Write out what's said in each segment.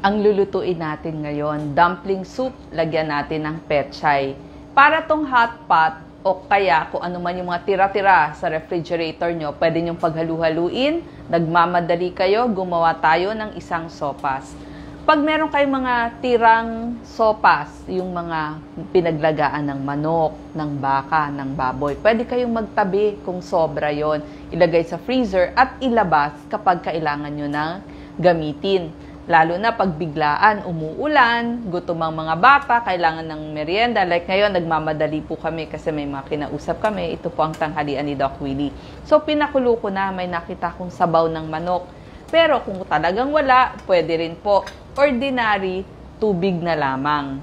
ang lulutuin natin ngayon. Dumpling soup, lagyan natin ng pechay. Para tong hot pot o kaya kung ano man yung mga tira-tira sa refrigerator nyo, pwede nyong paghalu-haluin. Nagmamadali kayo, gumawa tayo ng isang sopas. Pag meron kayong mga tirang sopas, yung mga pinaglagaan ng manok, ng baka, ng baboy, pwede kayong magtabi kung sobra yon. Ilagay sa freezer at ilabas kapag kailangan nyo na gamitin. Lalo na pag biglaan, umuulan, gutom ang mga bata, kailangan ng merienda. Like ngayon, nagmamadali po kami kasi may mga kinausap kami. Ito po ang tanghalian ni Doc Willie. So, pinakulo ko na, may nakita kong sabaw ng manok. Pero kung talagang wala, pwede rin po ordinary tubig na lamang.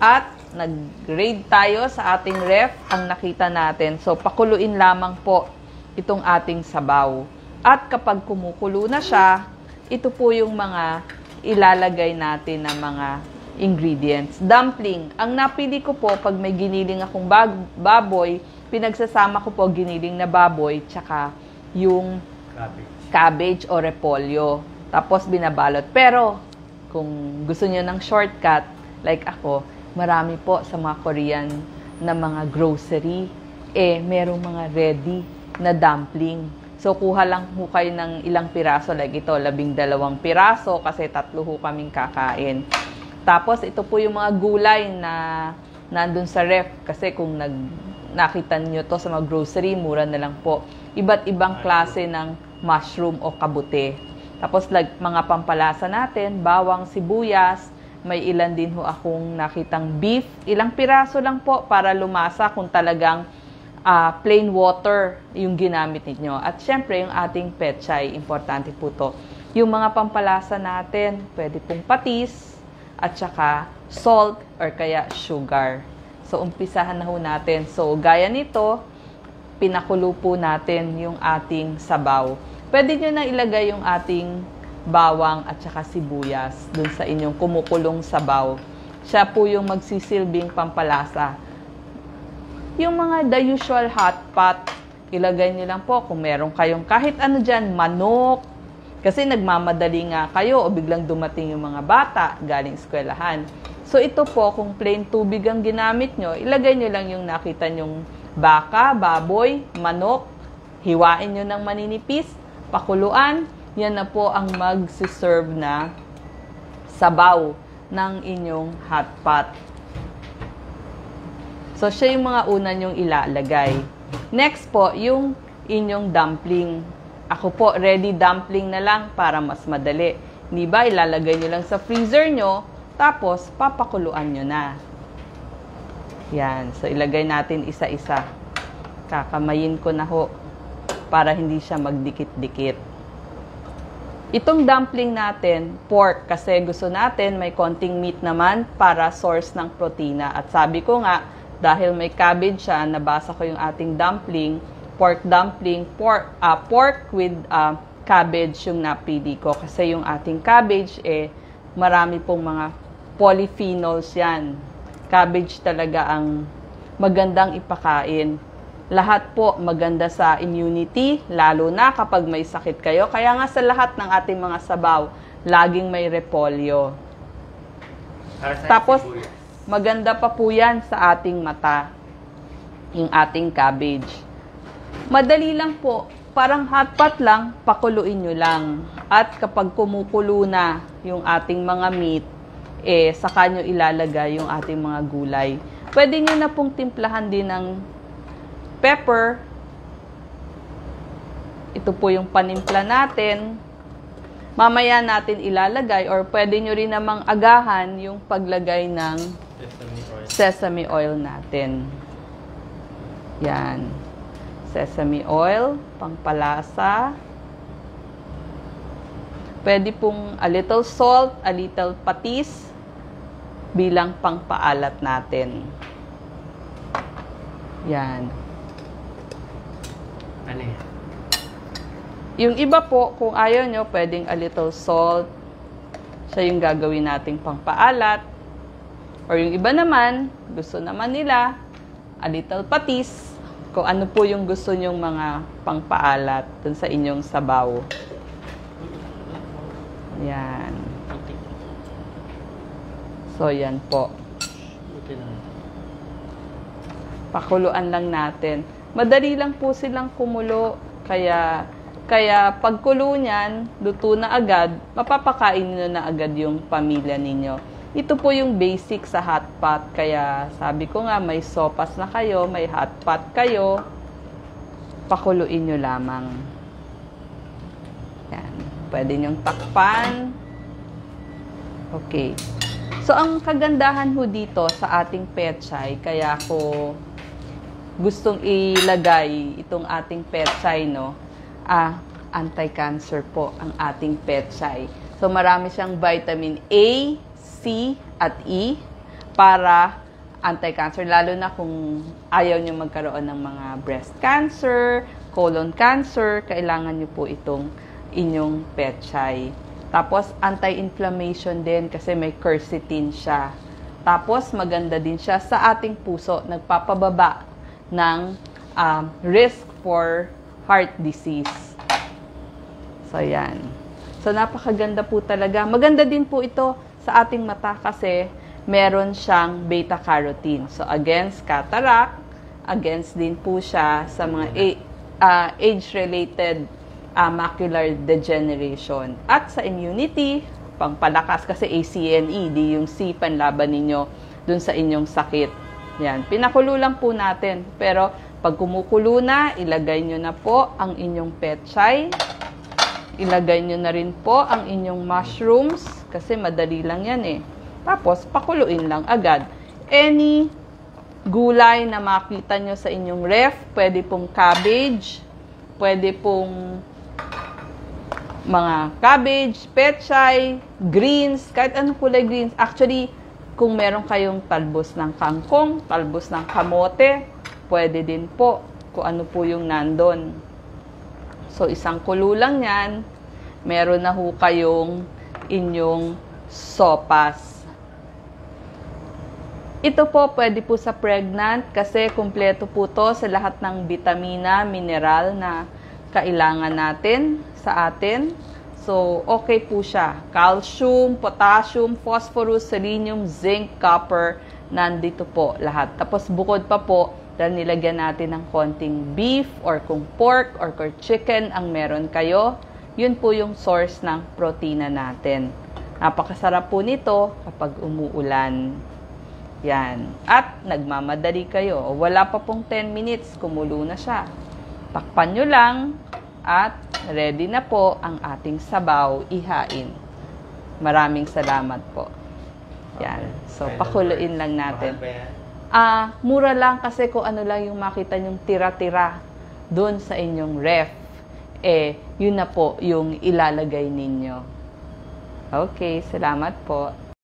At nag-grade tayo sa ating ref ang nakita natin. So, pakuluin lamang po itong ating sabaw. At kapag kumukulo na siya, ito po yung mga ilalagay natin na mga ingredients. Dumpling. Ang napili ko po, pag may giniling akong baboy, pinagsasama ko po giniling na baboy, tsaka yung cabbage o repolyo. Tapos binabalot. Pero, kung gusto niyo ng shortcut, like ako, marami po sa mga Korean na mga grocery, merong mga ready na dumpling. So, kuha lang ho kayo ng ilang piraso, like ito, 12 piraso, kasi 3 ho kaming kakain. Tapos, ito po yung mga gulay na nandun sa ref, kasi kung nakita nyo to sa mga grocery, mura na lang po. Iba't ibang klase ng mushroom o kabute. Tapos, mga pampalasa natin, bawang, sibuyas, may ilan din ho akong nakitang beef. Ilang piraso lang po para lumasa kung talagang plain water yung ginamit ninyo. At syempre, yung ating pechay, importante po to. Yung mga pampalasa natin, pwede pong patis, at saka salt, or kaya sugar. So, umpisahan na ho natin. So, gaya nito, pinakulo po natin yung ating sabaw. Pwede nyo na ilagay yung ating bawang at saka sibuyas dun sa inyong kumukulong sabaw. Siya po yung magsisilbing pampalasa. Yung mga the usual hot pot, ilagay nyo lang po kung meron kayong kahit ano dyan, manok. Kasi nagmamadali nga kayo o biglang dumating yung mga bata galing eskwelahan. So ito po, kung plain tubig ang ginamit nyo, ilagay nyo lang yung nakita nyong baka, baboy, manok. Hiwain nyo ng maninipis, pakuluan. Yan na po ang mag-serve na sabaw ng inyong hot pot. So, siya yung mga una nyong ilalagay. Next po, yung inyong dumpling. Ako po, ready dumpling na lang para mas madali. Hindi ba, ilalagay nyo lang sa freezer nyo, tapos papakuluan nyo na. Yan. So, ilagay natin isa-isa. Kakamayin ko na ho para hindi siya magdikit-dikit. Itong dumpling natin, pork, kasi gusto natin may konting meat naman para source ng protina. At sabi ko nga, dahil may cabbage siya, nabasa ko yung ating dumpling, pork dumpling, pork with cabbage yung napili ko. Kasi yung ating cabbage, marami pong mga polyphenols yan. Cabbage talaga ang magandang ipakain. Lahat po maganda sa immunity, lalo na kapag may sakit kayo. Kaya nga sa lahat ng ating mga sabaw, laging may repolyo. Tapos, maganda pa po yan sa ating mata, yung ating cabbage. Madali lang po, parang hot pot lang, pakuluin nyo lang. At kapag kumukulo na yung ating mga meat, saka nyo ilalagay yung ating mga gulay. Pwede nyo na pong timplahan din ng pepper. Ito po yung panimpla natin. Mamaya natin ilalagay or pwede nyo rin namang agahan yung paglagay ng sesame oil natin. Yan. Sesame oil, pangpalasa. Pwede pong a little salt, a little patis bilang pangpaalat natin. Yan. Ano yan? Yung iba po, kung ayaw nyo, pwedeng a little salt. Siya yung gagawin nating pangpaalat. Or yung iba naman, gusto naman nila, a little patis. Kung ano po yung gusto nyong mga pangpaalat dun sa inyong sabaw. Yan. So, yan po. Pakuluan lang natin. Madali lang po silang kumulo. Kaya pagkulo niyan, luto na agad, mapapakain nyo na agad yung pamilya ninyo. Ito po yung basic sa hot pot. Kaya sabi ko nga, may sopas na kayo, may hot pot kayo, pakuluin nyo lamang. Yan. Pwede nyong takpan. Okay. So, ang kagandahan ho dito sa ating pechay, kaya ko gustong ilagay itong ating pechay, no? Anti-cancer po ang ating pechay. So, marami siyang vitamin A, C, at E para anti-cancer. Lalo na kung ayaw nyo magkaroon ng mga breast cancer, colon cancer, kailangan nyo po itong inyong pechay. Tapos, anti-inflammation din kasi may quercetin siya. Tapos, maganda din siya sa ating puso. Nagpapababa ng risk for heart disease. So, yan. So, napakaganda po talaga. Maganda din po ito sa ating mata kasi meron siyang beta-carotene. So, against cataract, against din po siya sa mga age-related macular degeneration. At sa immunity, pangpalakas kasi ACNE, di yung C panlaban ninyo dun sa inyong sakit. Yan, pinakulo lang po natin. Pero pag kumukulo na, ilagay nyo na po ang inyong pechay. Ilagay nyo na rin po ang inyong mushrooms kasi madali lang yan eh. Tapos, pakuluin lang agad. Any gulay na makita nyo sa inyong ref, pwede pong cabbage, pwede pong mga cabbage, pechay, greens, kahit anong kulay greens. Actually, kung meron kayong talbos ng kangkong, talbos ng kamote, pwede din po kung ano po yung nandun. So, isang kulo lang yan. Meron na ho kayong inyong sopas. Ito po, pwede po sa pregnant kasi kumpleto po to sa lahat ng vitamina, mineral na kailangan natin sa atin. So, okay po siya. Calcium, potassium, phosphorus, selenium, zinc, copper, nandito po lahat. Tapos bukod pa po, dahil nilagyan natin ng konting beef or kung pork or kung chicken ang meron kayo, yun po yung source ng protina natin. Napakasarap po nito kapag umuulan. Yan. At nagmamadali kayo. Wala pa pong 10 minutes, kumulo na siya. Takpan nyo lang at ready na po ang ating sabaw ihain. Maraming salamat po. Yan. So, pakuluin lang natin. Mura lang kasi kung ano lang yung makita nyong tira-tira doon sa inyong ref. Yun na po yung ilalagay ninyo. Okay, salamat po.